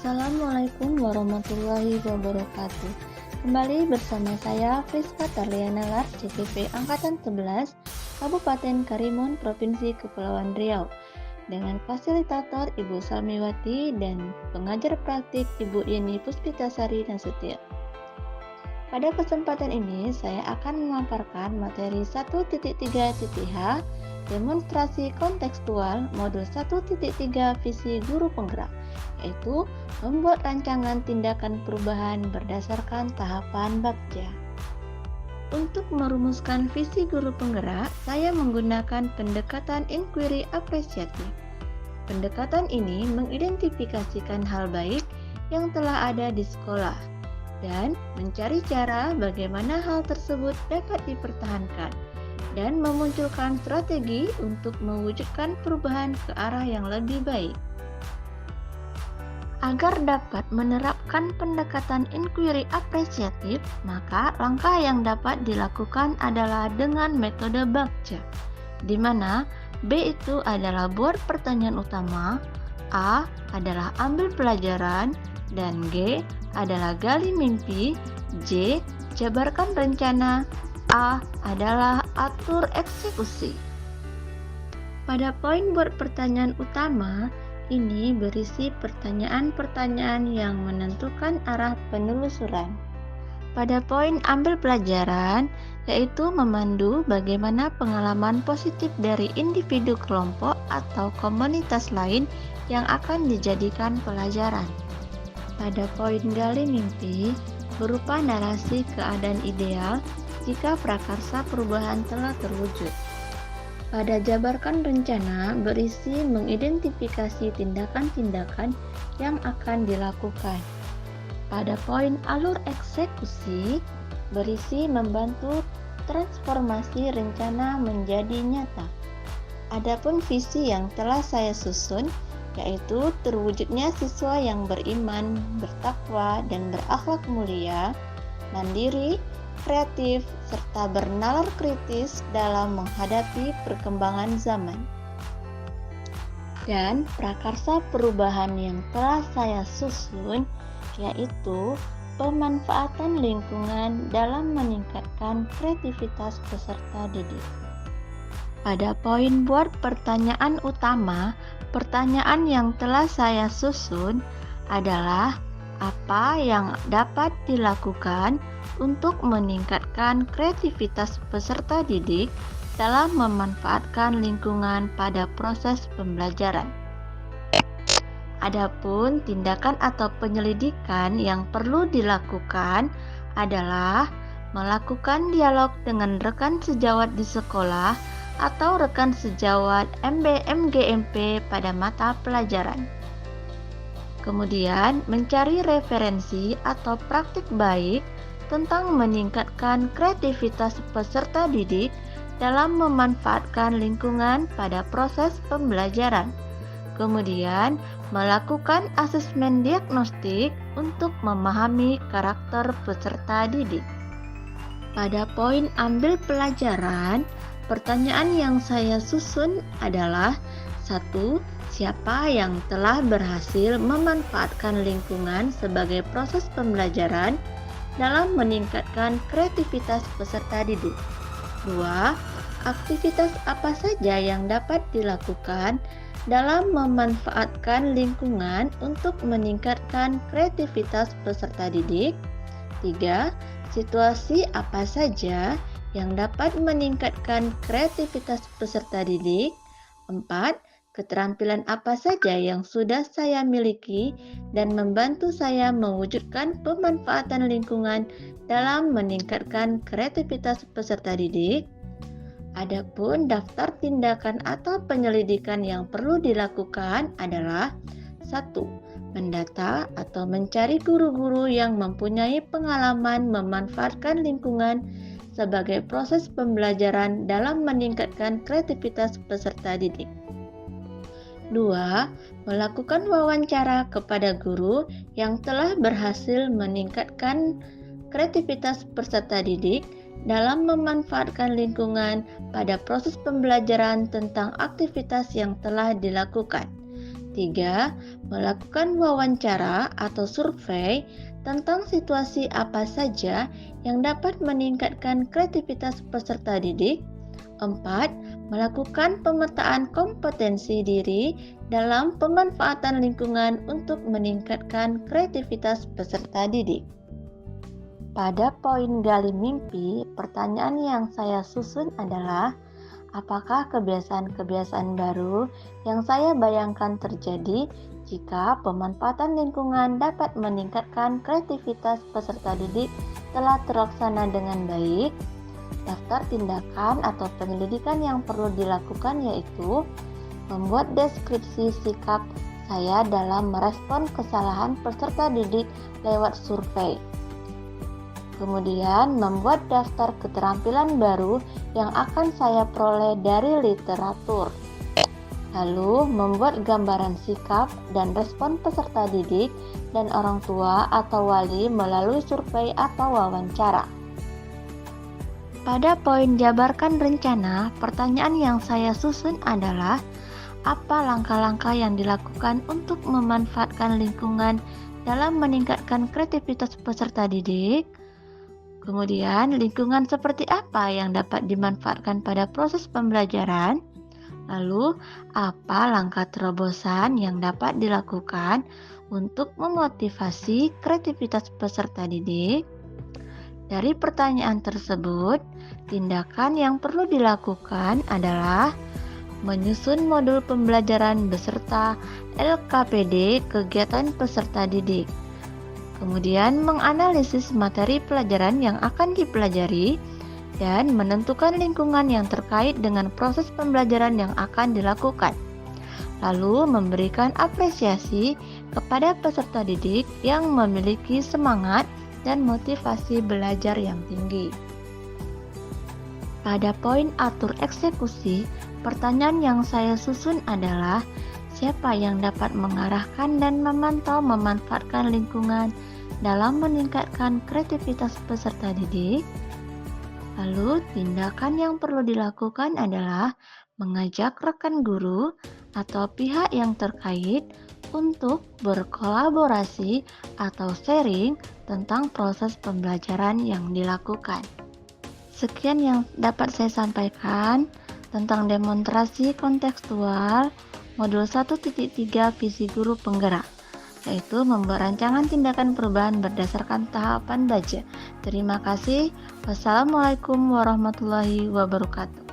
Assalamualaikum warahmatullahi wabarakatuh. Kembali bersama saya Friska Tarliana Lar, CTP Angkatan 11, Kabupaten Karimun, Provinsi Kepulauan Riau, dengan fasilitator Ibu Salmiwati dan pengajar praktik Ibu Yeni Puspitasari Nasution. Pada kesempatan ini, saya akan memaparkan materi 1.3.h demonstrasi kontekstual modul 1.3 visi guru penggerak, yaitu membuat rancangan tindakan perubahan berdasarkan tahapan Bagja. Untuk merumuskan visi guru penggerak, saya menggunakan pendekatan inquiry apresiatif. Pendekatan ini mengidentifikasikan hal baik yang telah ada di sekolah dan mencari cara bagaimana hal tersebut dapat dipertahankan dan memunculkan strategi untuk mewujudkan perubahan ke arah yang lebih baik. Agar dapat menerapkan pendekatan inquiry apresiatif, maka langkah yang dapat dilakukan adalah dengan metode Bagja, di mana B itu adalah buat pertanyaan utama, A adalah ambil pelajaran, dan G adalah gali mimpi, J jabarkan rencana, A adalah atur eksekusi. Pada poin buat pertanyaan utama, ini berisi pertanyaan-pertanyaan yang menentukan arah penelusuran. Pada poin ambil pelajaran, yaitu memandu bagaimana pengalaman positif dari individu kelompok atau komunitas lain yang akan dijadikan pelajaran. Pada poin gali mimpi, berupa narasi keadaan ideal jika prakarsa perubahan telah terwujud. Pada jabarkan rencana berisi mengidentifikasi tindakan-tindakan yang akan dilakukan. Pada poin alur eksekusi berisi membantu transformasi rencana menjadi nyata. Adapun visi yang telah saya susun, yaitu terwujudnya siswa yang beriman, bertakwa, dan berakhlak mulia, mandiri, kreatif, serta bernalar kritis dalam menghadapi perkembangan zaman. Dan prakarsa perubahan yang telah saya susun, yaitu pemanfaatan lingkungan dalam meningkatkan kreativitas peserta didik. Pada poin buat pertanyaan utama, pertanyaan yang telah saya susun adalah apa yang dapat dilakukan untuk meningkatkan kreativitas peserta didik dalam memanfaatkan lingkungan pada proses pembelajaran. Adapun tindakan atau penyelidikan yang perlu dilakukan adalah melakukan dialog dengan rekan sejawat di sekolah atau rekan sejawat MBMGMP pada mata pelajaran. Kemudian mencari referensi atau praktik baik tentang meningkatkan kreativitas peserta didik dalam memanfaatkan lingkungan pada proses pembelajaran. Kemudian melakukan asesmen diagnostik untuk memahami karakter peserta didik. Pada poin ambil pelajaran, pertanyaan yang saya susun adalah 1. Siapa yang telah berhasil memanfaatkan lingkungan sebagai proses pembelajaran dalam meningkatkan kreativitas peserta didik? 2. Aktivitas apa saja yang dapat dilakukan dalam memanfaatkan lingkungan untuk meningkatkan kreativitas peserta didik? 3. Situasi apa saja yang dapat meningkatkan kreativitas peserta didik? 4. Keterampilan apa saja yang sudah saya miliki dan membantu saya mewujudkan pemanfaatan lingkungan dalam meningkatkan kreativitas peserta didik? Adapun daftar tindakan atau penyelidikan yang perlu dilakukan adalah 1. Mendata atau mencari guru-guru yang mempunyai pengalaman memanfaatkan lingkungan sebagai proses pembelajaran dalam meningkatkan kreativitas peserta didik. 2. Melakukan wawancara kepada guru yang telah berhasil meningkatkan kreativitas peserta didik dalam memanfaatkan lingkungan pada proses pembelajaran tentang aktivitas yang telah dilakukan. Ketiga, melakukan wawancara atau survei tentang situasi apa saja yang dapat meningkatkan kreativitas peserta didik. Empat, melakukan pemetaan kompetensi diri dalam pemanfaatan lingkungan untuk meningkatkan kreativitas peserta didik. Pada poin gali mimpi, pertanyaan yang saya susun adalah, apakah kebiasaan-kebiasaan baru yang saya bayangkan terjadi jika pemanfaatan lingkungan dapat meningkatkan kreativitas peserta didik telah terlaksana dengan baik? Daftar tindakan atau penyelidikan yang perlu dilakukan yaitu membuat deskripsi sikap saya dalam merespon kesalahan peserta didik lewat survei. Kemudian membuat daftar keterampilan baru yang akan saya peroleh dari literatur. Lalu membuat gambaran sikap dan respon peserta didik dan orang tua atau wali melalui survei atau wawancara. Pada poin jabarkan rencana, pertanyaan yang saya susun adalah, apa langkah-langkah yang dilakukan untuk memanfaatkan lingkungan dalam meningkatkan kreativitas peserta didik? Kemudian, lingkungan seperti apa yang dapat dimanfaatkan pada proses pembelajaran? Lalu, apa langkah terobosan yang dapat dilakukan untuk memotivasi kreativitas peserta didik? Dari pertanyaan tersebut, tindakan yang perlu dilakukan adalah menyusun modul pembelajaran beserta LKPD kegiatan peserta didik. Kemudian menganalisis materi pelajaran yang akan dipelajari dan menentukan lingkungan yang terkait dengan proses pembelajaran yang akan dilakukan. Lalu memberikan apresiasi kepada peserta didik yang memiliki semangat dan motivasi belajar yang tinggi. Pada poin atur eksekusi, pertanyaan yang saya susun adalah, siapa yang dapat mengarahkan dan memantau memanfaatkan lingkungan dalam meningkatkan kreativitas peserta didik? Lalu, tindakan yang perlu dilakukan adalah mengajak rekan guru atau pihak yang terkait untuk berkolaborasi atau sharing tentang proses pembelajaran yang dilakukan. Sekian yang dapat saya sampaikan tentang demonstrasi kontekstual modul 1.3 visi guru penggerak, yaitu membuat rancangan tindakan perubahan berdasarkan tahapan baca. Terima kasih. Wassalamualaikum warahmatullahi wabarakatuh.